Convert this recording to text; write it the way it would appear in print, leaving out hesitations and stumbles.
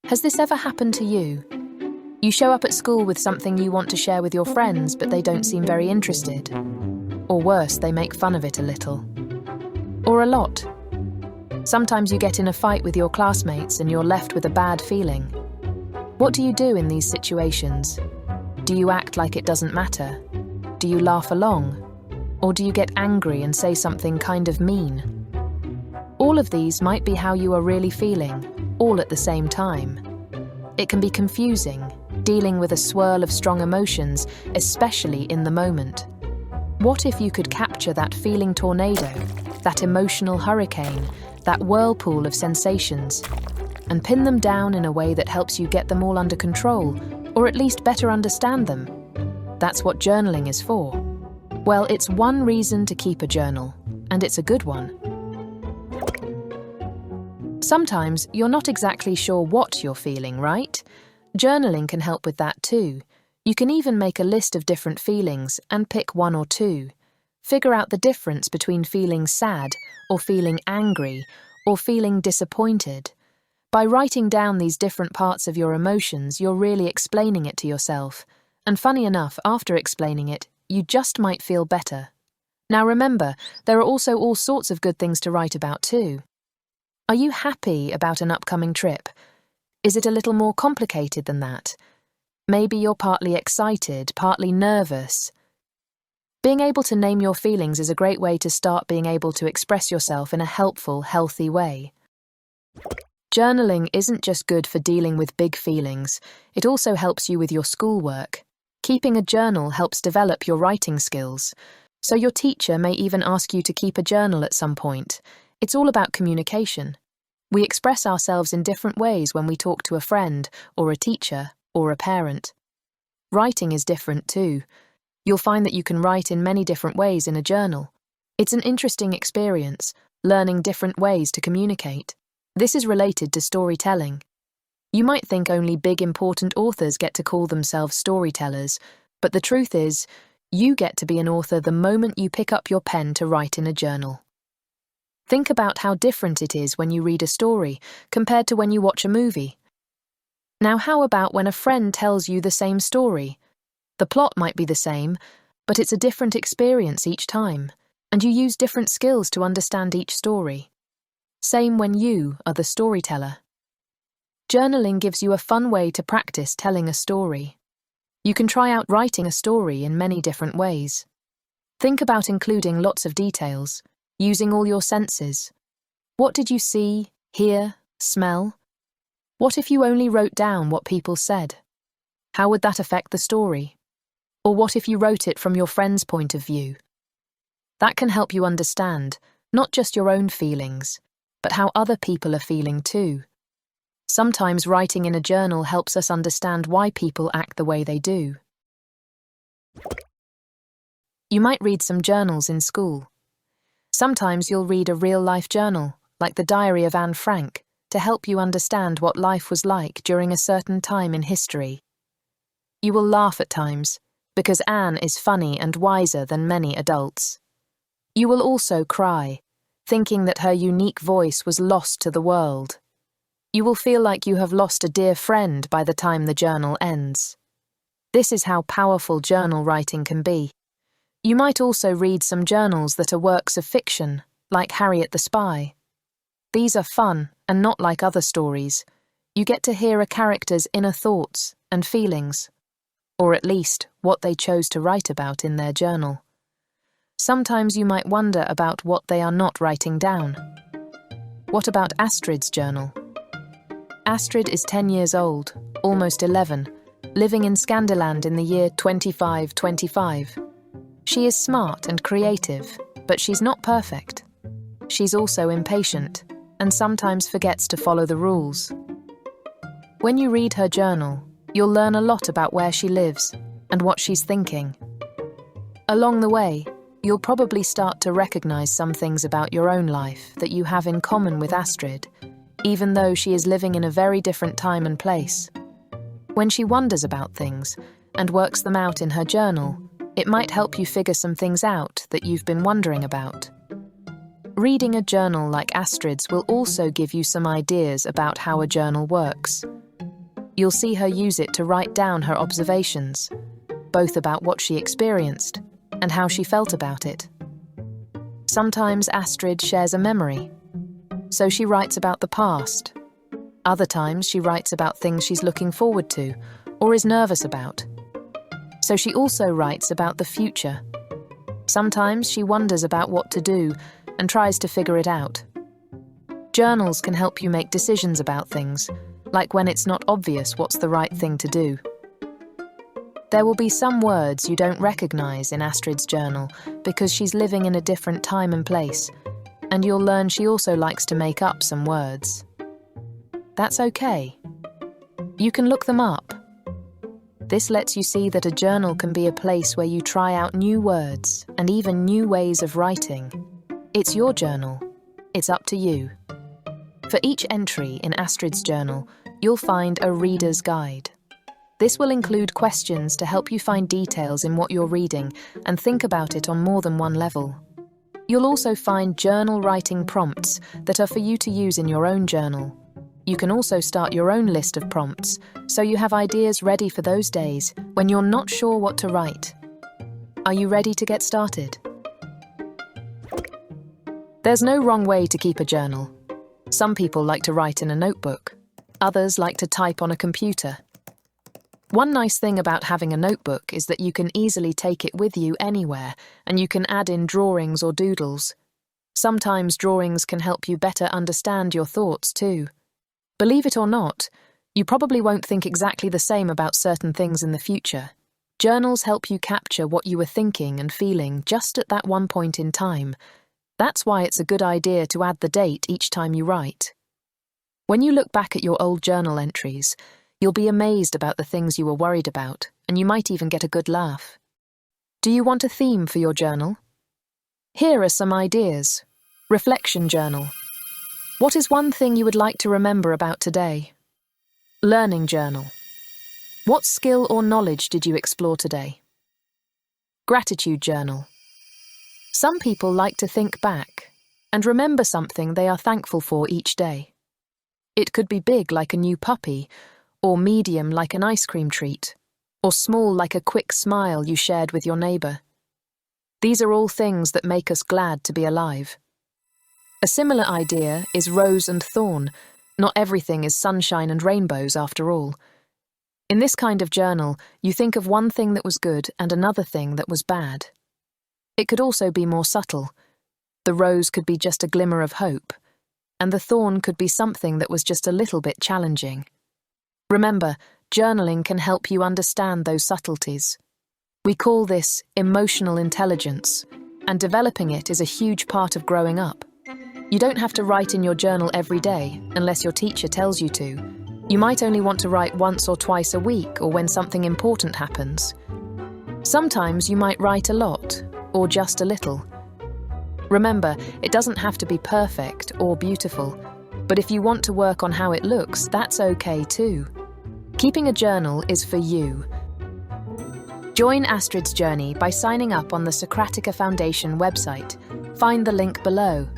Has this ever happened to you? You show up at school with something you want to share with your friends, but they don't seem very interested. Or worse, they make fun of it a little. Or a lot. Sometimes you get in a fight with your classmates and you're left with a bad feeling. What do you do in these situations? Do you act like it doesn't matter? Do you laugh along? Or do you get angry and say something kind of mean? All of these might be how you are really feeling, all at the same time. It can be confusing, dealing with a swirl of strong emotions, especially in the moment. What if you could capture that feeling tornado, that emotional hurricane, that whirlpool of sensations, and pin them down in a way that helps you get them all under control, or at least better understand them? That's what journaling is for. Well, it's one reason to keep a journal, and it's a good one. Sometimes you're not exactly sure what you're feeling, right? Journaling can help with that too. You can even make a list of different feelings and pick one or two. Figure out the difference between feeling sad or feeling angry or feeling disappointed. By writing down these different parts of your emotions, you're really explaining it to yourself. And funny enough, after explaining it, you just might feel better. Now remember, there are also all sorts of good things to write about too. Are you happy about an upcoming trip? Is it a little more complicated than that? Maybe you're partly excited, partly nervous. Being able to name your feelings is a great way to start being able to express yourself in a helpful, healthy way. Journaling isn't just good for dealing with big feelings, it also helps you with your schoolwork. Keeping a journal helps develop your writing skills, so your teacher may even ask you to keep a journal at some point. It's all about communication. We express ourselves in different ways when we talk to a friend, or a teacher, or a parent. Writing is different too. You'll find that you can write in many different ways in a journal. It's an interesting experience, learning different ways to communicate. This is related to storytelling. You might think only big important authors get to call themselves storytellers, but the truth is, you get to be an author the moment you pick up your pen to write in a journal. Think about how different it is when you read a story compared to when you watch a movie. Now, how about when a friend tells you the same story? The plot might be the same, but it's a different experience each time, and you use different skills to understand each story. Same when you are the storyteller. Journaling gives you a fun way to practice telling a story. You can try out writing a story in many different ways. Think about including lots of details, using all your senses. What did you see, hear, smell? What if you only wrote down what people said? How would that affect the story? Or what if you wrote it from your friend's point of view? That can help you understand, not just your own feelings, but how other people are feeling too. Sometimes writing in a journal helps us understand why people act the way they do. You might read some journals in school. Sometimes you'll read a real-life journal, like the Diary of Anne Frank, to help you understand what life was like during a certain time in history. You will laugh at times, because Anne is funny and wiser than many adults. You will also cry, thinking that her unique voice was lost to the world. You will feel like you have lost a dear friend by the time the journal ends. This is how powerful journal writing can be. You might also read some journals that are works of fiction, like 𝘅𝙪 the Spy. These are fun and not like other stories. You get to hear a character's inner thoughts and feelings, or at least what they chose to write about in their journal. Sometimes you might wonder about what they are not writing down. What about Astrid's journal? Astrid is 10 years old, almost 11, living in Skanderland in the year 2525. She is smart and creative, but she's not perfect. She's also impatient, and sometimes forgets to follow the rules. When you read her journal, you'll learn a lot about where she lives and what she's thinking. Along the way, you'll probably start to recognize some things about your own life that you have in common with Astrid, even though she is living in a very different time and place. When she wonders about things and works them out in her journal, it might help you figure some things out that you've been wondering about. Reading a journal like Astrid's will also give you some ideas about how a journal works. You'll see her use it to write down her observations, both about what she experienced and how she felt about it. Sometimes Astrid shares a memory, so she writes about the past. Other times she writes about things she's looking forward to or is nervous about. So she also writes about the future. Sometimes she wonders about what to do and tries to figure it out. Journals can help you make decisions about things, like when it's not obvious what's the right thing to do. There will be some words you don't recognize in Astrid's journal because she's living in a different time and place, and you'll learn she also likes to make up some words. That's okay. You can look them up. This lets you see that a journal can be a place where you try out new words and even new ways of writing. It's your journal. It's up to you. For each entry in Astrid's journal, you'll find a reader's guide. This will include questions to help you find details in what you're reading and think about it on more than one level. You'll also find journal writing prompts that are for you to use in your own journal. You can also start your own list of prompts, so you have ideas ready for those days when you're not sure what to write. Are you ready to get started? There's no wrong way to keep a journal. Some people like to write in a notebook. Others like to type on a computer. One nice thing about having a notebook is that you can easily take it with you anywhere, and you can add in drawings or doodles. Sometimes drawings can help you better understand your thoughts too. Believe it or not, you probably won't think exactly the same about certain things in the future. Journals help you capture what you were thinking and feeling just at that one point in time. That's why it's a good idea to add the date each time you write. When you look back at your old journal entries, you'll be amazed about the things you were worried about, and you might even get a good laugh. Do you want a theme for your journal? Here are some ideas. Reflection journal. What is one thing you would like to remember about today? Learning journal. What skill or knowledge did you explore today? Gratitude journal. Some people like to think back and remember something they are thankful for each day. It could be big like a new puppy, or medium like an ice cream treat, or small like a quick smile you shared with your neighbor. These are all things that make us glad to be alive. A similar idea is rose and thorn. Not everything is sunshine and rainbows after all. In this kind of journal, you think of one thing that was good and another thing that was bad. It could also be more subtle. The rose could be just a glimmer of hope, and the thorn could be something that was just a little bit challenging. Remember, journaling can help you understand those subtleties. We call this emotional intelligence, and developing it is a huge part of growing up. You don't have to write in your journal every day, unless your teacher tells you to. You might only want to write once or twice a week, or when something important happens. Sometimes you might write a lot, or just a little. Remember, it doesn't have to be perfect or beautiful, but if you want to work on how it looks, that's okay too. Keeping a journal is for you. Join Astrid's journey by signing up on the Socratica Foundation website. Find the link below.